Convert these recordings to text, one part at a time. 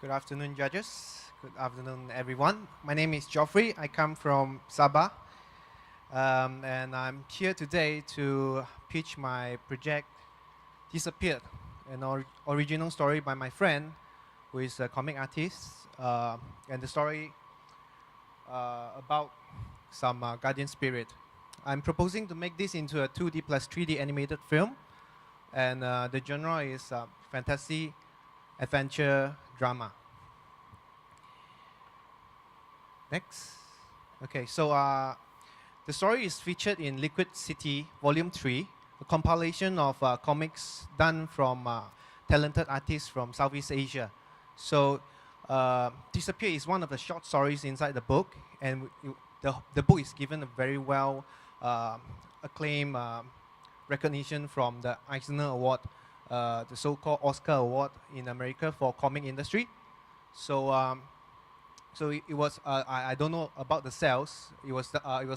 Good afternoon, judges. Good afternoon, everyone. My name is Geoffrey. I come from Sabah. And I'm here today to pitch my project, Disappeared, an original story by my friend, who is a comic artist. And the story about some guardian spirit. I'm proposing to make this into a 2D plus 3D animated film. And the genre is fantasy, adventure, drama. Next. Okay, so the story is featured in Liquid City Volume 3, a compilation of comics done from talented artists from Southeast Asia. So Disappear is one of the short stories inside the book, and the book is given a very well acclaimed recognition from the Eisner Award, the so-called Oscar Award in America for comic industry. So so it was I don't know about the sales. It was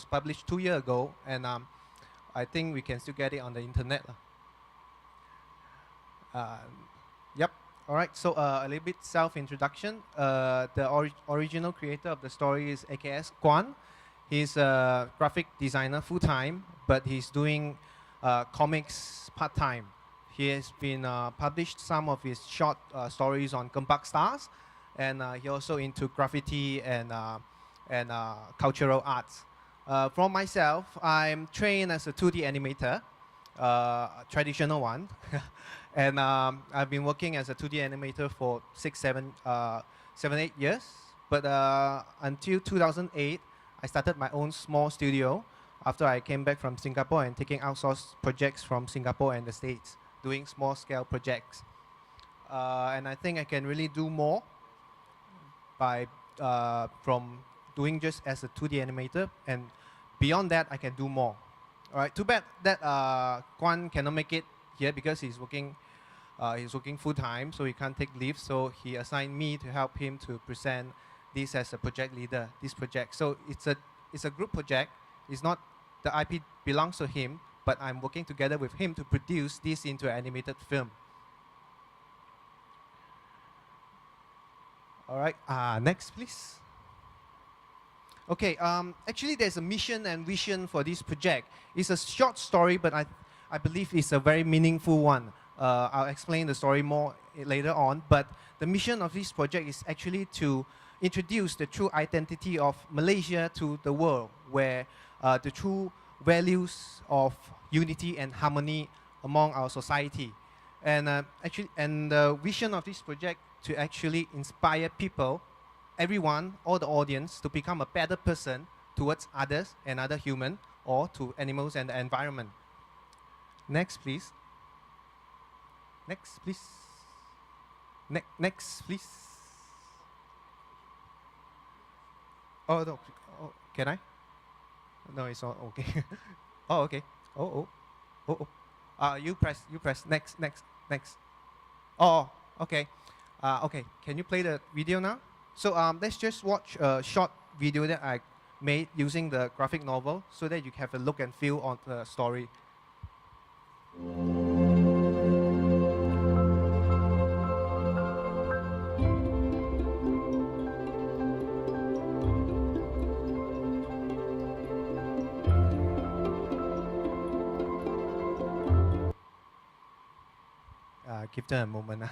published 2 years ago, and I think we can still get it on the internet. Yep. All right. So a little bit self-introduction. The original creator of the story is AKS Kwan. He's a graphic designer full-time, but he's doing comics part-time. He has been published some of his short stories on Gembak Stars, and he also into graffiti and cultural arts. For myself, I'm trained as a 2D animator, traditional one, and I've been working as a 2D animator for 7, 8 years. But until 2008, I started my own small studio after I came back from Singapore and taking outsourced projects from Singapore and the States, doing small-scale projects. And I think I can really do more by from doing just as a 2D animator, and beyond that I can do more. All right, too bad that Kwan cannot make it here because he's working full-time, so he can't take leave, so he assigned me to help him to present this as a project leader, this project. So it's a group project. It's not, the IP belongs to him, but I'm working together with him to produce this into an animated film. All right, next please. Okay, actually there's a mission and vision for this project. It's a short story, but I believe it's a very meaningful one. I'll explain the story more later on, but the mission of this project is actually to introduce the true identity of Malaysia to the world, where the true values of unity and harmony among our society. And the vision of this project to actually inspire people, everyone, all the audience, to become a better person towards others and other human, or to animals and the environment. Next, please. Next, please. Next, please. Oh, no. Oh, can I? No, it's all okay. Oh, okay. Oh. You press. Next. Oh, okay. Okay, can you play the video now? So let's just watch a short video that I made using the graphic novel so that you have a look and feel on the story. Give them a moment.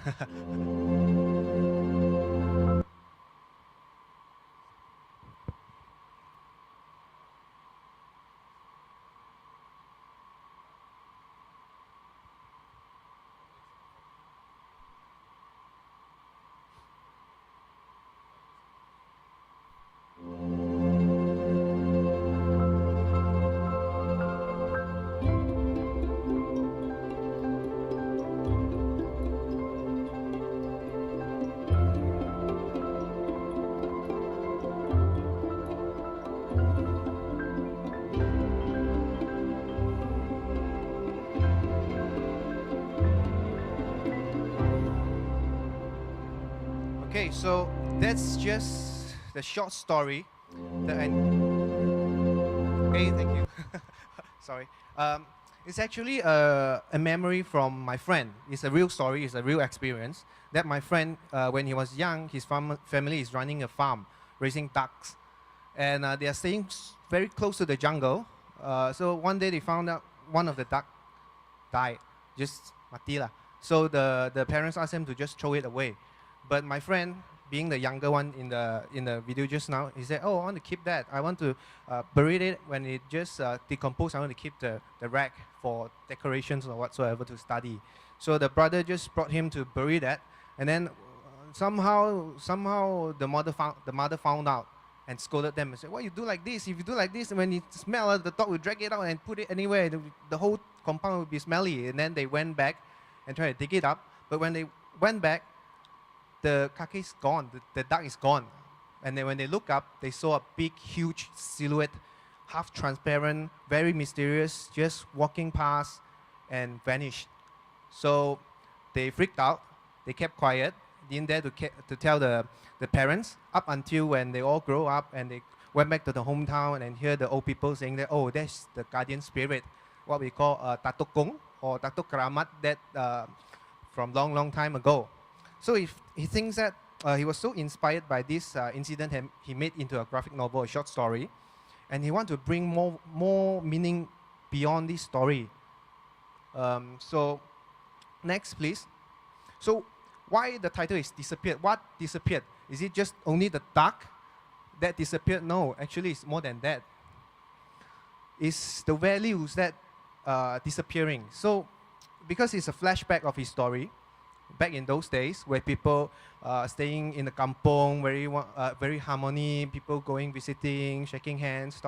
Okay, so that's just the short story. Okay, thank you. Sorry. It's actually a memory from my friend. It's a real story. It's a real experience. That my friend, when he was young, his family is running a farm, raising ducks, and they are staying very close to the jungle. So one day they found out one of the duck died, just mati lah. So the parents asked him to just throw it away, but my friend, being the younger one in the video just now, he said, "Oh, I want to keep that. I want to bury it when it just decomposes. I want to keep the rack for decorations or whatsoever to study." So the brother just brought him to bury that, and then somehow the mother found out and scolded them and said, "Why you do like this? If you do like this, when you smell, the dog will drag it out and put it anywhere. The whole compound will be smelly." And then they went back and tried to dig it up. But when they went back, the kake is gone. The duck is gone. And then when they look up, they saw a big, huge silhouette, half transparent, very mysterious, just walking past and vanished. So they freaked out. They kept quiet. Didn't dare to tell the parents, up until when they all grow up and they went back to the hometown and hear the old people saying that, "Oh, that's the guardian spirit," what we call Tato Kong or Tato Keramat, that from long time ago. So if he thinks that he was so inspired by this incident, he made into a graphic novel, a short story, and he wanted to bring more meaning beyond this story. So next, please. So why the title is disappeared? What disappeared? Is it just only the duck that disappeared? No, actually it's more than that. It's the values that disappearing. So because it's a flashback of his story, back in those days where people staying in the kampong, very harmony, people going visiting, shaking hands,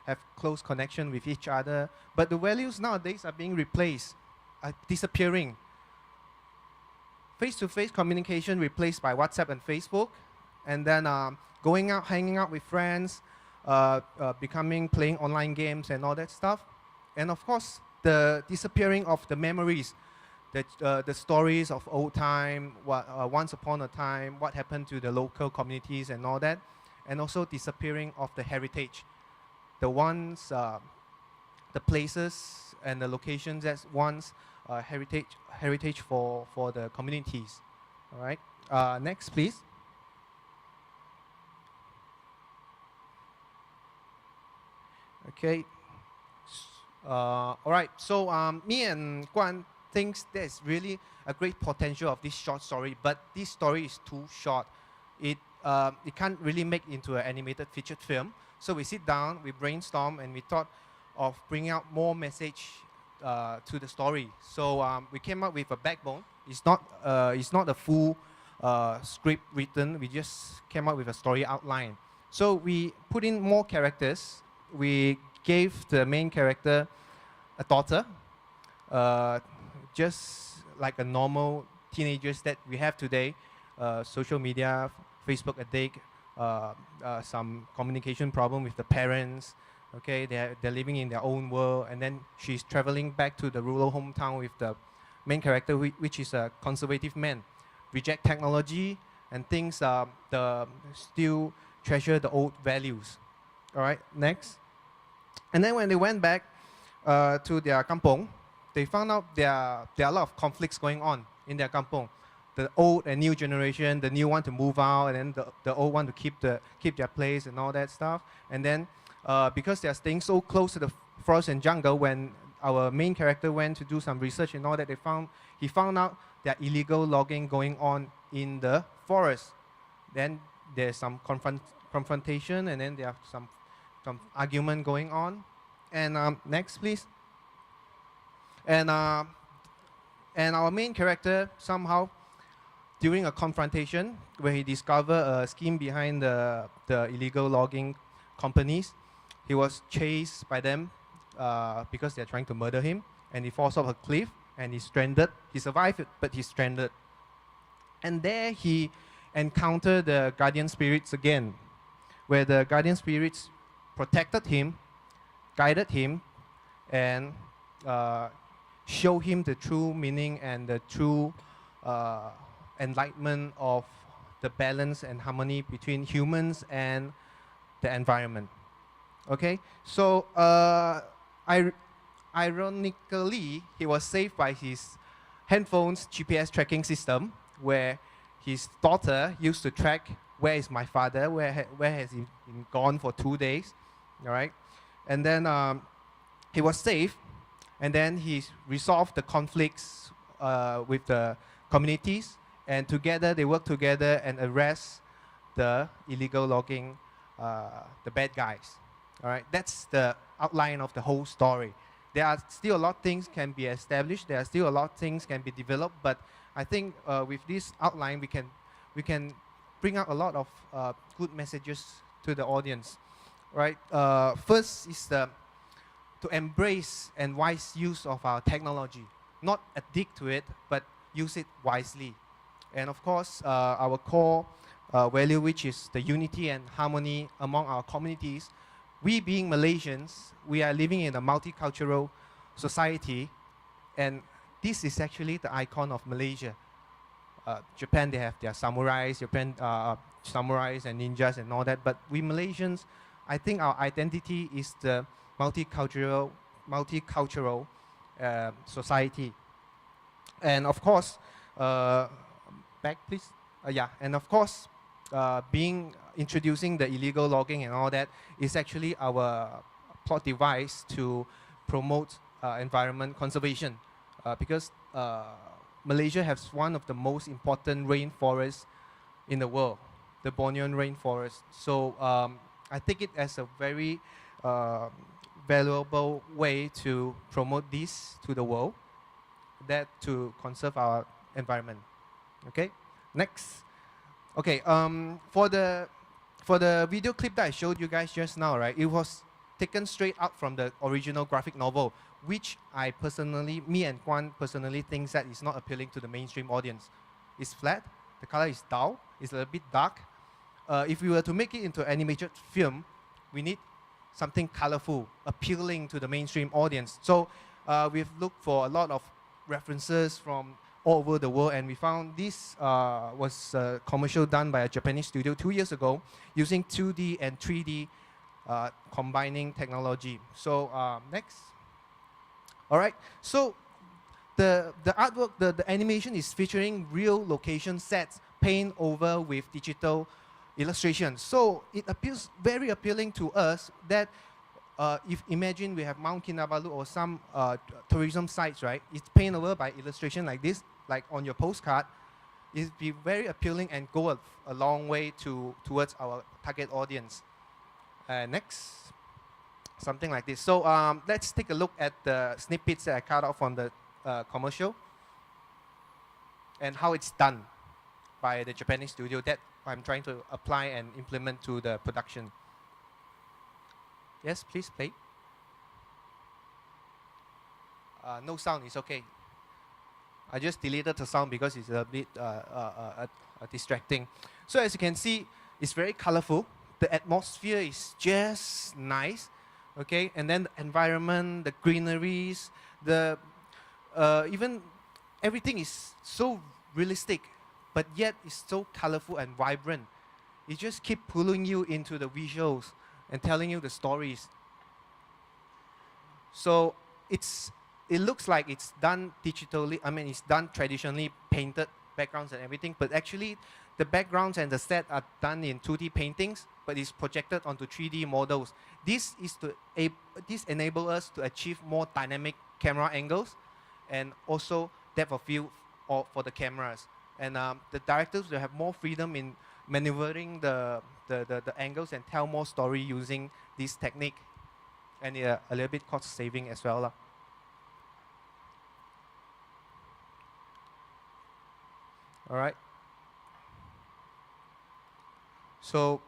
have close connection with each other. But the values nowadays are being replaced, disappearing. Face-to-face communication replaced by WhatsApp and Facebook, and then going out, hanging out with friends, playing online games and all that stuff. And of course, the disappearing of the memories, the stories of old time, once upon a time, what happened to the local communities and all that, and also disappearing of the heritage, the places and the locations that once heritage for the communities. All right. Next, please. Okay. All right. So me and Guan thinks there's really a great potential of this short story, but this story is too short. It can't really make into an animated featured film. So we sit down, we brainstorm, and we thought of bringing out more message to the story. So we came up with a backbone. It's not a full script written. We just came up with a story outline. So we put in more characters. We gave the main character a daughter, just like a normal teenagers that we have today. Social media, Facebook addict, some communication problem with the parents. Okay, they're living in their own world, and then she's traveling back to the rural hometown with the main character, which is a conservative man, reject technology and things still treasure the old values. All right, next. And then when they went back to their kampong, they found out there are a lot of conflicts going on in their kampong. The old and new generation, the new want to move out, and then the old want to keep their place and all that stuff. And then because they are staying so close to the forest and jungle, when our main character went to do some research and all that, he found out there are illegal logging going on in the forest. Then there's some confrontation, and then there are some argument going on. And next, please. And our main character somehow, during a confrontation where he discovered a scheme behind the illegal logging companies, he was chased by them because they're trying to murder him, and he falls off a cliff and he's stranded. He survived it, but he's stranded. And there he encountered the guardian spirits again, where the guardian spirits protected him, guided him, and show him the true meaning and the true enlightenment of the balance and harmony between humans and the environment. Okay, so ironically, he was saved by his handphone's GPS tracking system, where his daughter used to track where is my father, where has he been gone for 2 days, all right? And then he was saved, and then he resolved the conflicts with the communities, and together they work together and arrest the illegal logging, the bad guys. All right, that's the outline of the whole story. There are still a lot of things can be established. There are still a lot of things can be developed. But I think with this outline, we can bring out a lot of good messages to the audience. Right. First is to embrace and wise use of our technology, not addict to it, but use it wisely. And of course, our core value, which is the unity and harmony among our communities. We being Malaysians, we are living in a multicultural society, and this is actually the icon of Malaysia. Japan, they have their samurais, samurais and ninjas and all that, but we Malaysians, I think our identity is the multicultural society. And of course, back please. Yeah, and of course, introducing the illegal logging and all that is actually our plot device to promote environment conservation, because Malaysia has one of the most important rainforests in the world, the Borneo rainforest. So I take it as a very valuable way to promote this to the world, that to conserve our environment. Okay, next. Okay, for the video clip that I showed you guys just now, right? It was taken straight out from the original graphic novel, which me and Kwan personally thinks that is not appealing to the mainstream audience. It's flat, the color is dull, it's a little bit dark. If we were to make it into animated film, we need something colorful, appealing to the mainstream audience. So we've looked for a lot of references from all over the world, and we found this was a commercial done by a Japanese studio 2 years ago using 2D and 3D combining technology. So next. All right, so the artwork, the animation is featuring real location sets painted over with digital illustration. So it appears very appealing to us that if imagine we have Mount Kinabalu or some tourism sites, right? It's painted over by illustration like this, like on your postcard. It'd be very appealing and go a long way towards our target audience. Next, something like this. So let's take a look at the snippets that I cut off from the commercial and how it's done by the Japanese studio that I'm trying to apply and implement to the production. Yes, please play. No sound is okay. I just deleted the sound because it's a bit distracting. So as you can see, it's very colorful. The atmosphere is just nice, okay? And then the environment, the greeneries, even everything is so realistic, but yet it's so colorful and vibrant. It just keeps pulling you into the visuals and telling you the stories. So it looks like it's done digitally. I mean, it's done traditionally painted backgrounds and everything, but actually the backgrounds and the set are done in 2D paintings, but it's projected onto 3D models. This enables us to achieve more dynamic camera angles and also depth of field for the cameras. And the directors will have more freedom in maneuvering the angles and tell more story using this technique, and a little bit cost saving as well. All right. So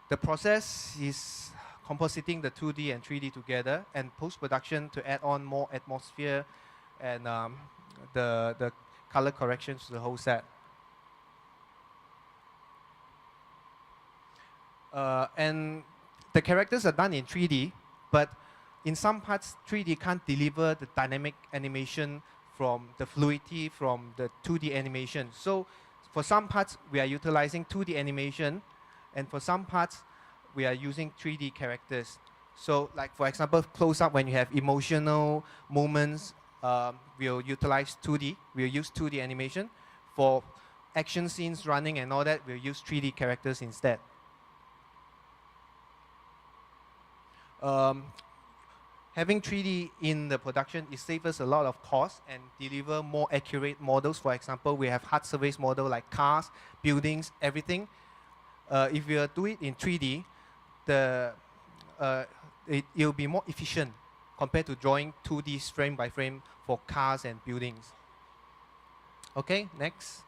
the process is compositing the 2D and 3D together, and post-production to add on more atmosphere and the color corrections to the whole set. And the characters are done in 3D, but in some parts 3D can't deliver the dynamic animation from the fluidity from the 2D animation. So for some parts we are utilizing 2D animation, and for some parts we are using 3D characters. So like for example, close up when you have emotional moments, we'll utilize 2D. We'll use 2D animation. For action scenes running and all that, we'll use 3D characters instead. Having 3D in the production, it saves us a lot of cost and deliver more accurate models. For example, we have hard surface model like cars, buildings, everything. If you do it in 3D, it'll be more efficient compared to drawing 2D frame by frame for cars and buildings. Okay, next.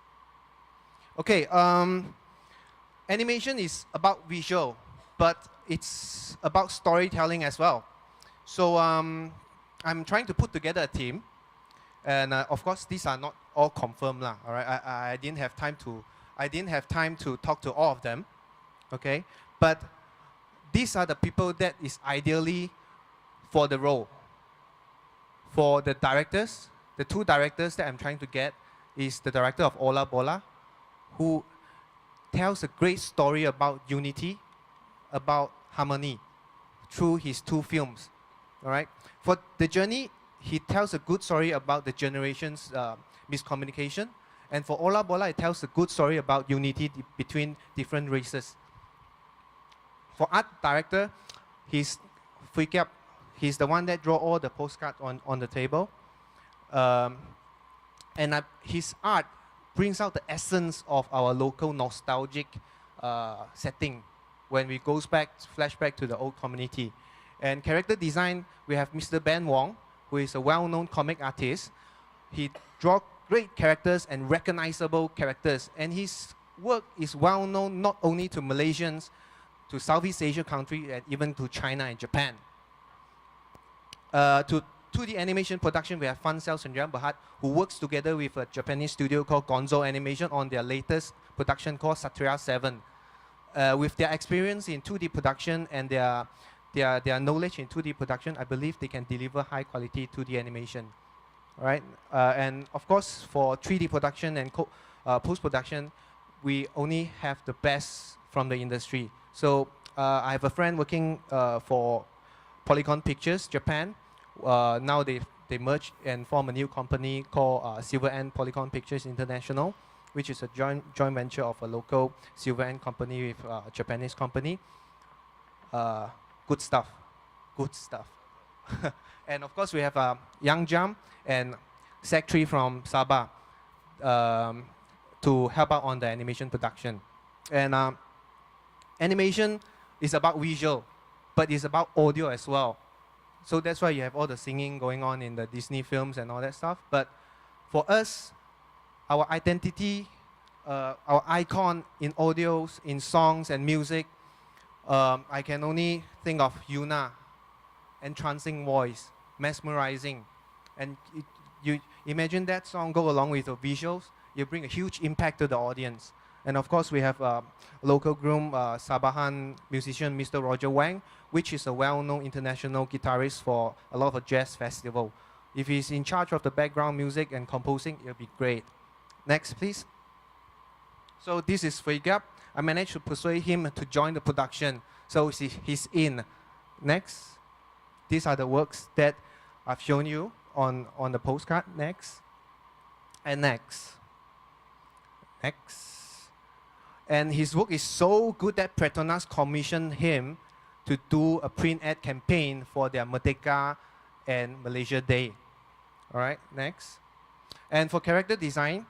Okay, animation is about visual, but it's about storytelling as well. So I'm trying to put together a team, and of course these are not all confirmed lah. All right, I didn't have time to talk to all of them. Okay, but these are the people that is ideally for the role. For the directors, the 2 directors that I'm trying to get is the director of Ola Bola, who tells a great story about unity, about harmony through his 2 films. All right. For The Journey, he tells a good story about the generation's miscommunication. And for Ola Bola, it tells a good story about unity between different races. For art director, he's Freak Up. He's the one that draw all the postcards on the table. His art brings out the essence of our local nostalgic setting when we flash back to the old community. And character design, we have Mr. Ben Wong, who is a well-known comic artist. He draws great characters and recognizable characters. And his work is well-known not only to Malaysians, to Southeast Asia countries, and even to China and Japan. To 2D animation production, we have Fan Sel Sendirian Berhad, who works together with a Japanese studio called Gonzo Animation on their latest production called Satria 7. With their experience in 2D production and their knowledge in 2D production, I believe they can deliver high quality 2D animation. All right, and of course for 3D production and post-production, we only have the best from the industry. So I have a friend working for Polygon Pictures, Japan. Now they merged and form a new company called Silver Ant Polygon Pictures International, which is a joint venture of a local Silver Ant company with a Japanese company. Good stuff. And of course we have Yang Jam and Sec3 from Sabah to help out on the animation production. And animation is about visual, but it's about audio as well. So that's why you have all the singing going on in the Disney films and all that stuff. But for us, our identity, our icon in audios, in songs and music, I can only think of Yuna, entrancing voice, mesmerizing. And you imagine that song go along with the visuals, you bring a huge impact to the audience. And of course, we have local groom Sabahan musician Mr. Roger Wang, which is a well-known international guitarist for a lot of jazz festival. If he's in charge of the background music and composing, it'll be great. Next, please. So this is Freak Up. I managed to persuade him to join the production, so he's in. Next. These are the works that I've shown you on the postcard. Next. And next. Next. And his work is so good that Petronas commissioned him to do a print ad campaign for their Merdeka and Malaysia Day. All right, next. And for character design,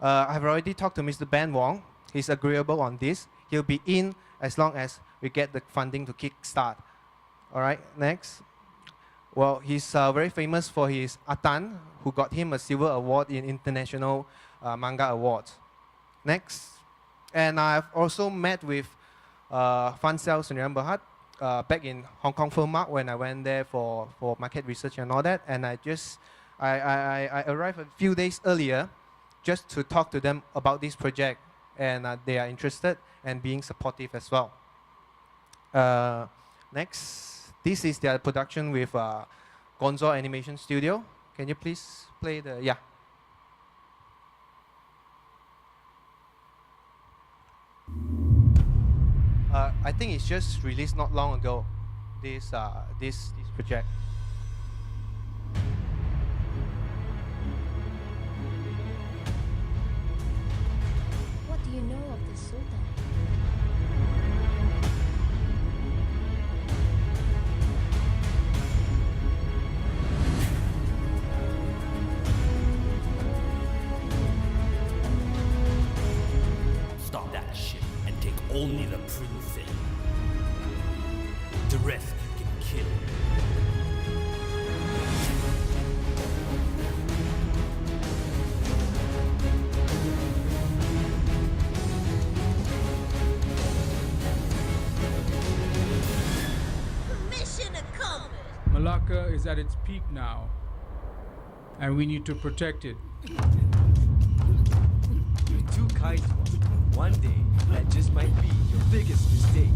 I've already talked to Mr. Ben Wong. He's agreeable on this. He'll be in as long as we get the funding to kickstart. All right, next. Well, he's very famous for his Atan, who got him a silver award in International Manga Awards. Next. And I've also met with Fan Sel Sendirian Berhad back in Hong Kong Film Mart when I went there for market research and all that. And I arrived a few days earlier just to talk to them about this project. And they are interested and being supportive as well. Next, this is their production with Gonzo Animation Studio. Can you please play the, yeah. I think it's just released not long ago. this project. What do you know of the Sultan? Stop that shit and take only the prince in. The rest you can kill. Mission accomplished. Malacca is at its peak now, and we need to protect it. You're too kind to us. One day, that just might be your biggest mistake.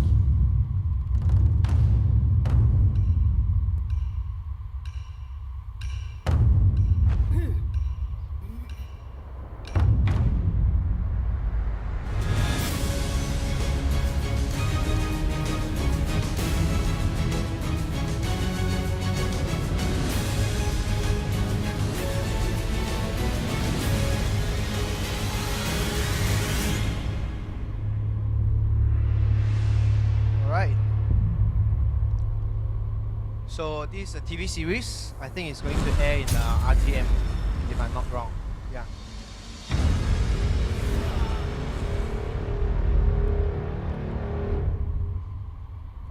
Alright. So this is a TV series. I think it's going to air in RTM, if I'm not wrong. Yeah.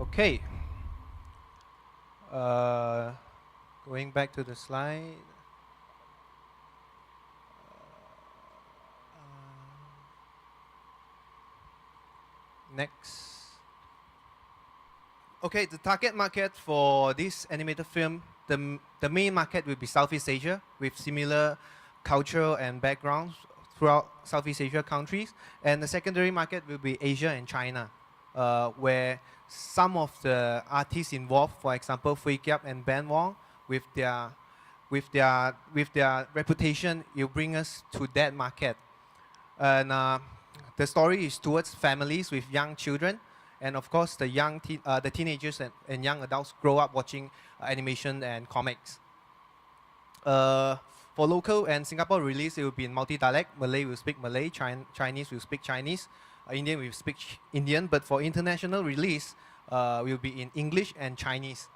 Okay. Going back to the slide. Next. Okay, the target market for this animated film, the main market will be Southeast Asia with similar cultural and backgrounds throughout Southeast Asia countries. And the secondary market will be Asia and China, where some of the artists involved, for example, Fui Kiap and Ben Wong, with their reputation, will bring us to that market. And the story is towards families with young children. And of course, the teenagers and young adults grow up watching animation and comics. For local and Singapore release, it will be in multi-dialect. Malay will speak Malay, Chinese will speak Chinese, Indian will speak Indian. But for international release, will be in English and Chinese.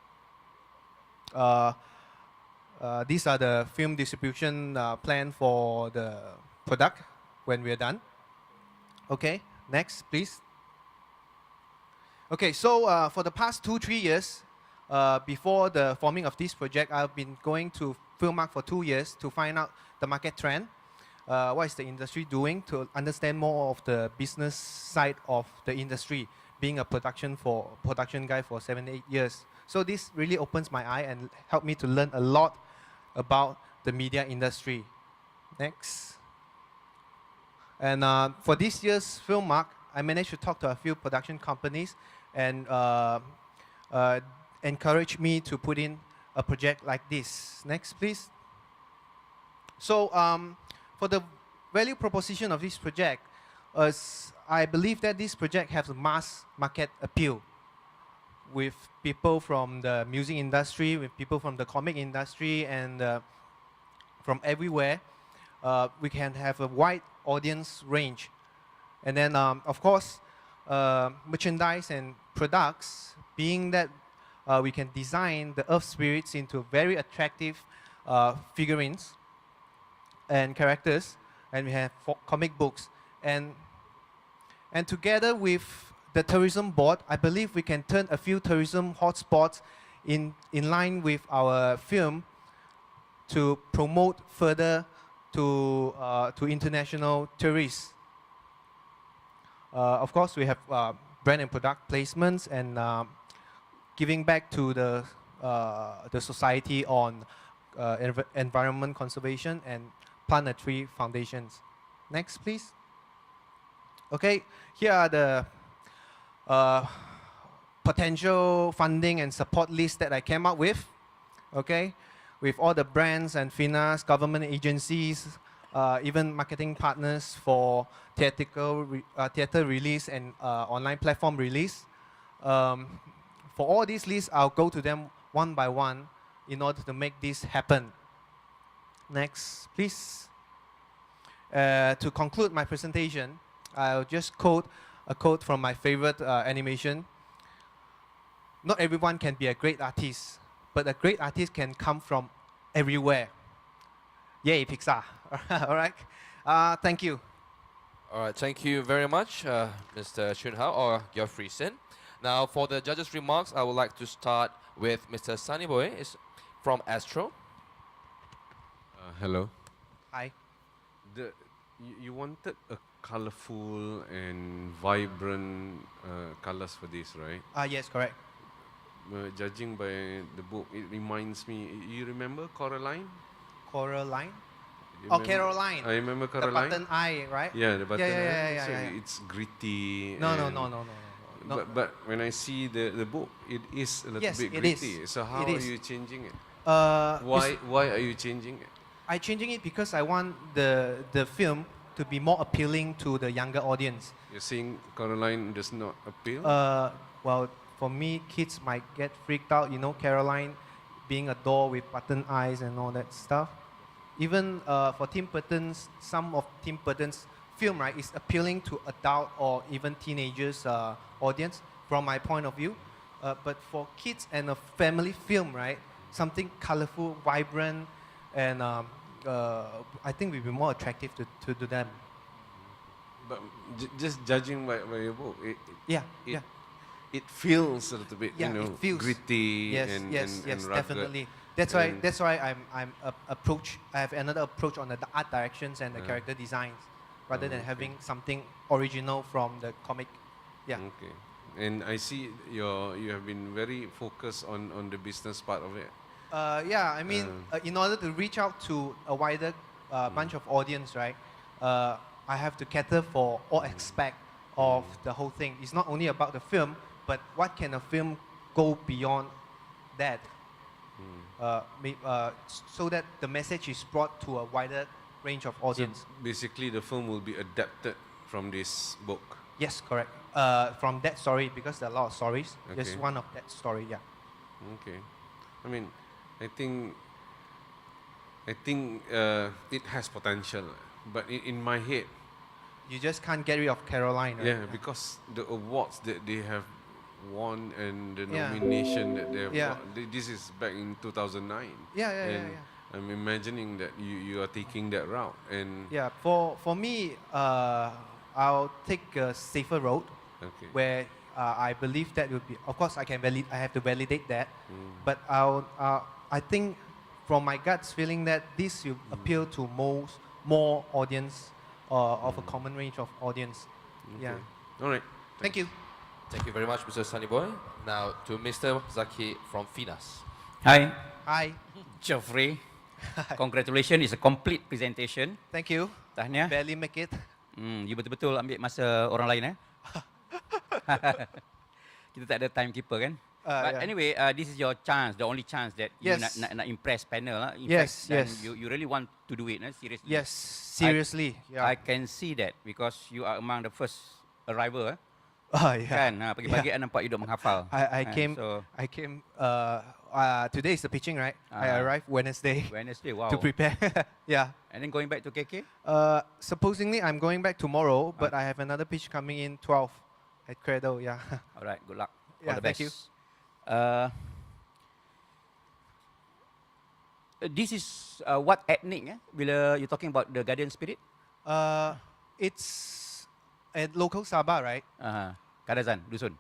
These are the film distribution plan for the product when we're done. Okay, next, please. Okay, so for the past 2-3 years, before the forming of this project, I've been going to Filmark for 2 years to find out the market trend, what is the industry doing, to understand more of the business side of the industry, being a production guy for 7-8 years. So this really opens my eye and helped me to learn a lot about the media industry. Next. And for this year's Filmark, I managed to talk to a few production companies and encourage me to put in a project like this. Next, please. So for the value proposition of this project, I believe that this project has a mass market appeal with people from the music industry, with people from the comic industry, and from everywhere. We can have a wide audience range. And then, of course, merchandise and products, being that we can design the earth spirits into very attractive figurines and characters, and we have comic books. And together with the tourism board, I believe we can turn a few tourism hotspots in line with our film to promote further to international tourists. Of course, we have brand and product placements and giving back to the society on environment conservation and plant a tree foundations. Next, please. Okay, here are the potential funding and support list that I came up with. Okay, with all the brands and finance, government agencies, even marketing partners for theater release and online platform release. For all these lists, I'll go to them one by one in order to make this happen. Next, please. To conclude my presentation, I'll just quote a quote from my favorite animation. Not everyone can be a great artist, but a great artist can come from everywhere. Yay, Pixar. All right. Thank you. All right, thank you very much, Mr. Chun Hao or Geoffrey Sinn. Now, for the judges' remarks, I would like to start with Mr. Sunny Boy from Astro. Hello. Hi. You wanted a colorful and vibrant colors for this, right? Yes, correct. Judging by the book, it reminds me. You remember Coraline? Coraline? You Oh, remember- Caroline. I remember The Coraline. button eye, right? Yeah, the button yeah, eye. yeah, So yeah, yeah. it's gritty. No, and no. But when I see the book, it is a little Yes, bit it gritty. is. So how It are is. you changing it? It's- Why are you changing it? I changing it because I want the film to be more appealing to the younger audience. You're saying Coraline does not appeal? Well, for me, kids might get freaked out. You know, Caroline being a doll with button eyes and all that stuff. Even for Tim Burton's, some of Tim Burton's film, right, is appealing to adult or even teenagers audience from my point of view. But for kids and a family film, right, something colorful, vibrant, and I think will be more attractive to them. But just judging by your book, Yeah, it, yeah. it feels a little bit, Yeah, you know, it feels gritty yes, and yes, yes, rugged. definitely. And- That's why I'm approach. I have another approach on the art directions and the character designs, rather than okay. having something original from the comic. Yeah. Okay. And I see you have been very focused on the business part of it. Yeah, I mean, in order to reach out to a wider bunch of audience, right? I have to cater for all aspect of the whole thing. It's not only about the film, but what can a film go beyond that? So that the message is brought to a wider range of audience. So basically, the film will be adapted from this book. Yes, correct. From that story, because there are a lot of stories. Just Okay. one of that story, yeah. Okay. I mean, I think it has potential, but in my head, You just can't get rid of Caroline, right? yeah, because the awards that they have won and the Yeah. nomination that they have Yeah. got, this is back in 2009. Yeah, yeah, and yeah. I'm imagining that you are taking that route, and Yeah, for me, I'll take a safer road okay. where I believe that would be. Of course, I have to validate that, Mm. but I think from my guts feeling that this will appeal to more audience of a common range of audience. Yeah. Okay. All right. Thank you. Thank you very much, Mr. Sunny Boy. Now to Mr. Zaki from Finas. Hi, Hi. Geoffrey. Congratulations, it's a complete presentation. Thank you. Tahniah. Barely make it. You betul-betul ambil masa orang lain Kita tak ada timekeeper kan? But Yeah. anyway, this is your chance, the only chance that you Yes. nak impress panel. In Yes, fact, yes. You really want to do it, seriously. Yes. Seriously. I Yeah. can see that because you are among the first arrival. Yeah. Kan? Pagi-pagi nampak you duk menghafal. I Kan? came. So, I came. Today is the pitching, right? I Ah. arrived Wednesday Wednesday, wow. to prepare. Yeah. And then going back to KK? Supposedly I'm going back tomorrow, but I have another pitch coming in 12 at Credo. Yeah. Alright, good luck. Yeah, All the thank best. you. This is what ethnic? Bila you're talking about the guardian spirit? It's at local Sabah, right? Kadazan, dusun.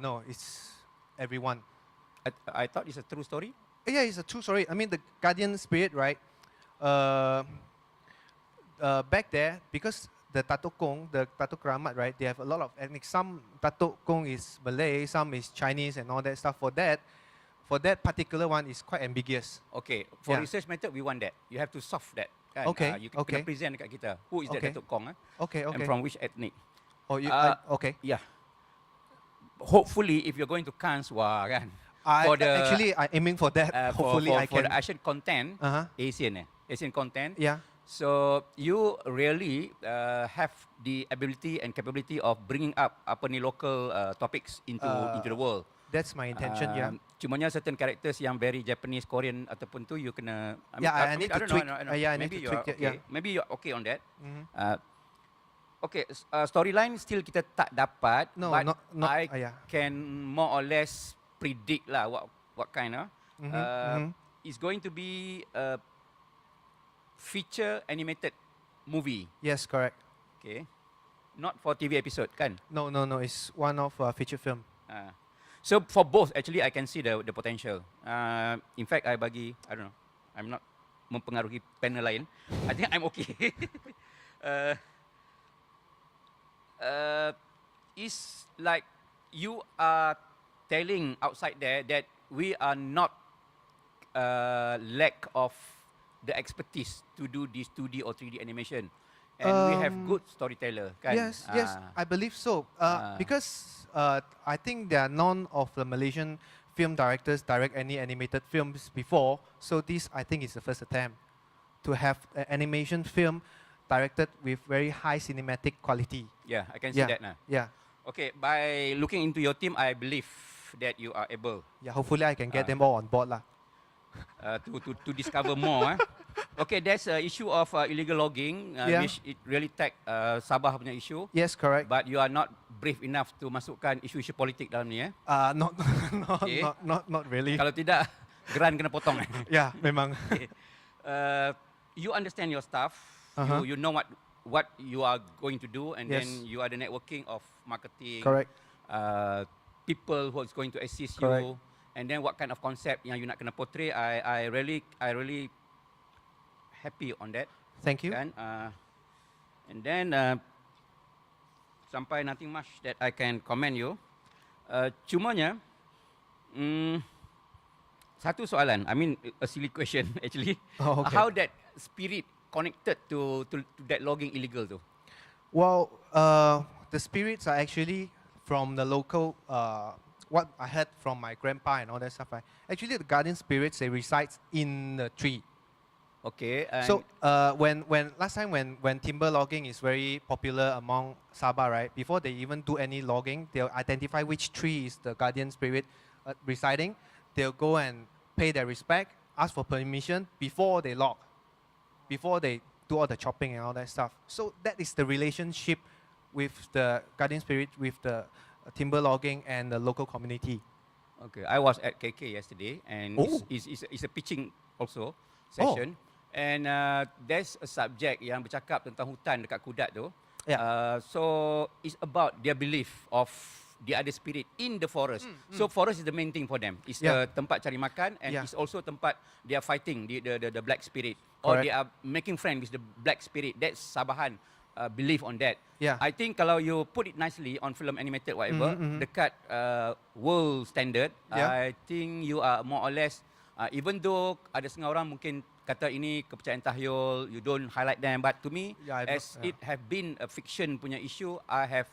No, it's everyone. I thought it's a true story. Yeah, it's a true story. I mean, the guardian spirit, right? Back there, because the Datuk Kong, the Datuk Keramat, right? They have a lot of ethnic. Some Datuk Kong is Malay, some is Chinese, and all that stuff. For that particular one, is quite ambiguous. Okay, for Yeah. research method, we want that. You have to solve that. Kan? Okay, You okay. kena present dekat kita. Who is that Okay. Datuk Kong? Okay, okay. And from which ethnic? Oh, you, okay. Yeah. Hopefully, if you're going to Cannes, wah, kan? Actually, I'm aiming for that. Hopefully, I for can. the Asian content, Asian, Asian content. Yeah. So you really have the ability and capability of bringing up local topics into the world. That's my intention. Yeah. Cumanya certain characters yang very Japanese, Korean ataupun tu you kena. Yeah, I need to don't tweak. know. I don't know. Yeah, I need Maybe to you're tweak it, okay. yeah. Maybe you're okay on that. Mhm. Okay, storyline still kita tak dapat. No, but not. I Yeah. can more or less predict lah what kind of. Mhm. It's going to be a feature animated movie. Yes, correct. Okay, not for TV episode kan? No. It's one of feature film. So for both, actually, I can see the potential. In fact, I don't know, I'm not mempengaruhi panel lain. I think I'm okay. It's like you are telling outside there that we are not lack of the expertise to do this 2D or 3D animation. And we have good storyteller, kan? Yes, I believe so. Because I think there are none of the Malaysian film directors direct any animated films before. So this, I think, is the first attempt to have an animation film directed with very high cinematic quality. Yeah, I can see that now. Yeah. Okay, by looking into your team, I believe that you are able Yeah, hopefully I can get them all on board lah. to discover more. Okay, there's an issue of illegal logging, which it really tag Sabah punya issue. Yes, correct. But you are not brave enough to masukkan isu-isu politik dalam ni, Not, Okay. not really. Kalau tidak, geran kena potong. Yeah, memang. Okay. You understand your stuff. Uh-huh. You know what you are going to do, and Yes. then you are the networking of marketing. Correct. People who is going to assist Correct. you, and then what kind of concept yang you nak kena portray. I really happy on that. Thank you. Kan? And then sampai nothing much that I can comment you. Cumanya satu soalan. I mean a silly question actually. Oh, okay. How that spirit connected to that logging illegal tu? Well, the spirits are actually from the local. What I heard from my grandpa and all that stuff. Actually, the guardian spirits, they reside in the tree. Okay. And So when last time when timber logging is very popular among Sabah, right? Before they even do any logging, they'll identify which tree is the guardian spirit residing. They'll go and pay their respect, ask for permission before they log, before they do all the chopping and all that stuff. So that is the relationship with the guardian spirit, with the timber logging and the local community. Okay, I was at KK yesterday, and Oh. it's a pitching also session. And there's a subject yang bercakap tentang hutan dekat Kudat tu. Yeah. So it's about their belief of the other spirit in the forest. So forest is the main thing for them. It's Yeah. the tempat cari makan, and Yeah. it's also tempat they are fighting the black spirit, or Correct. they are making friends with the black spirit. That's Sabahan belief on that. Yeah. I think kalau you put it nicely on film animated whatever, dekat world standard, Yeah. I think you are more or less, even though ada setengah orang mungkin kata ini kepercayaan tahyul, you don't highlight them, but to me, Yeah, as it have been a fiction punya issue, I've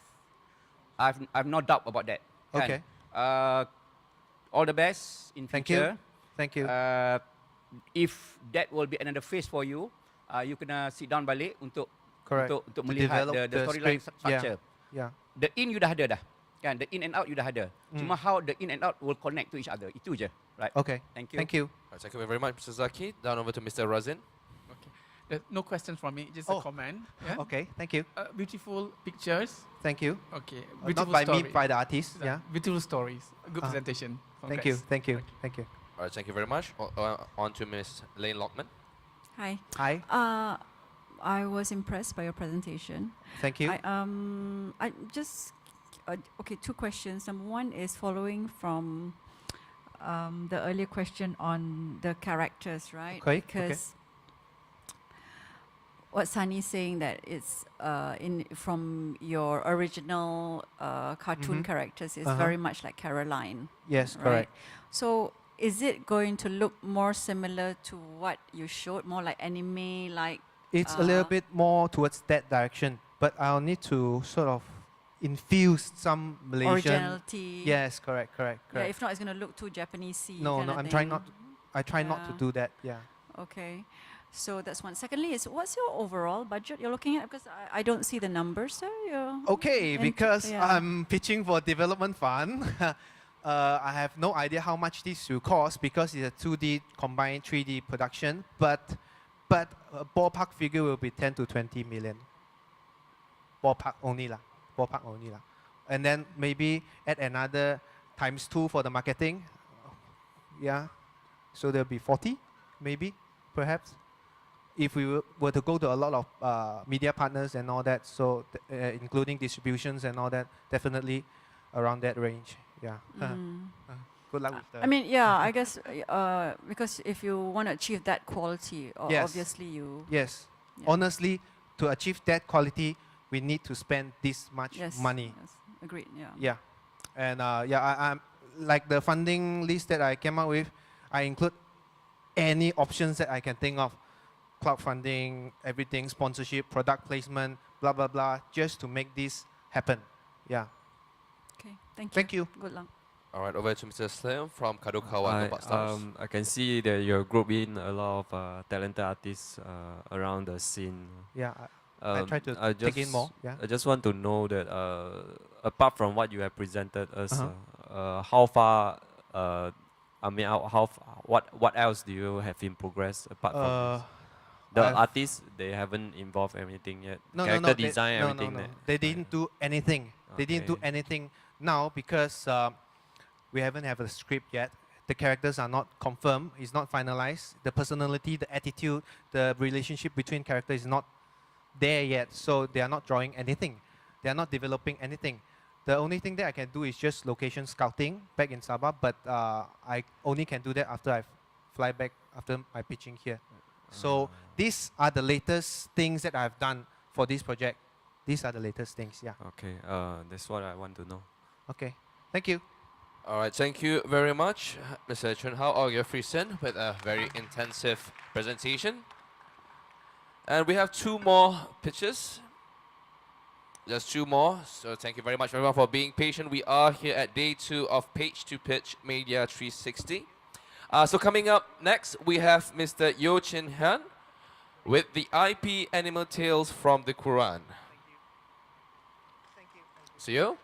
no doubt about that. Kan? Okay. All the best in Thank future. you. Thank you. If that will be another phase for you, you kena sit down balik untuk Correct. untuk To melihat develop the storyline script. structure. Yeah. The in you dah ada dah. Kan, the in and out you dah ada. Cuma how the in and out will connect to each other. Itu je. Right. Okay. Thank you. Thank you. Right, thank you very much, Mr. Zaki. Down over to Mr. Razin. Okay. There's no questions from me, just Oh. a comment. Yeah? Okay. Thank you. Beautiful pictures. Thank you. Okay. Not Beautiful by story. me, by the artist. Yeah. Beautiful stories. Good Ah. presentation. Thank you. Congrats. Thank you. Thank you. All right, thank you very much. On to Ms. Lane Lockman. Hi. Hi. I was impressed by your presentation. Thank you. I just okay. Two questions. Number one is following from the earlier question on the characters, right? Okay, okay. Because what Sunny's saying that it's from your original cartoon characters is very much like Caroline. Yes, right? correct. So is it going to look more similar to what you showed, more like anime, like? It's a little bit more towards that direction, but I'll need to sort of infuse some Malaysian. Originality. Yes, correct. Yeah, if not, it's going to look too Japanesey. No, kinda I'm trying thing. not. I try not to Yeah. do that. Yeah. Okay, so that's one. Secondly, is what's your overall budget you're looking at? Because I don't see the numbers there. Okay, And- because yeah. I'm pitching for development fund. I have no idea how much this will cost because it's a 2D combined 3D production, but a ballpark figure will be 10 to 20 million. Ballpark only lah. Ballpark only lah. And then maybe add another ×2 for the marketing. Yeah. So there'll be 40, maybe, perhaps. If we were to go to a lot of media partners and all that, so including distributions and all that, definitely around that range. Yeah. Good luck with the. I mean, yeah, I guess because if you want to achieve that quality, Yes. obviously you. Yes. Yeah. Honestly, to achieve that quality, we need to spend this much Yes, money. yes, agreed. Yeah. Yeah. And I'm like the funding list that I came up with, I include any options that I can think of. Crowdfunding, everything, sponsorship, product placement, blah, blah, blah, just to make this happen. Yeah. Okay. Thank you. Thank you. Good luck. All right, over to Mr. Slim from Kadokawan Tempat Stars. I can see that you group in a lot of talented artists around the scene. Yeah. I try to take in more. Yeah. I just want to know that apart from what you have presented us, how far, what else do you have in progress apart from this? The artists, they haven't involved anything yet. No, Character no, design, everything. no. They didn't do anything. They didn't do anything now because we haven't have a script yet. The characters are not confirmed. It's not finalized. The personality, the attitude, the relationship between characters is not there yet. So they are not drawing anything. They are not developing anything. The only thing that I can do is just location scouting back in Sabah. But I only can do that after I fly back after my pitching here. So these are the latest things that I've done for this project. These are the latest things, yeah. Okay, that's what I want to know. Okay, thank you. All right, thank you very much, Mr. Chun Hao or Geoffrey Sinn, with a very intensive presentation. And we have 2 more pitches. Just 2 more. So thank you very much, everyone, for being patient. We are here at day 2 of Page to Pitch Media 360. So coming up next, we have Mr. Yo Chin Han with the IP Animal Tales from the Quran. Thank you. See you.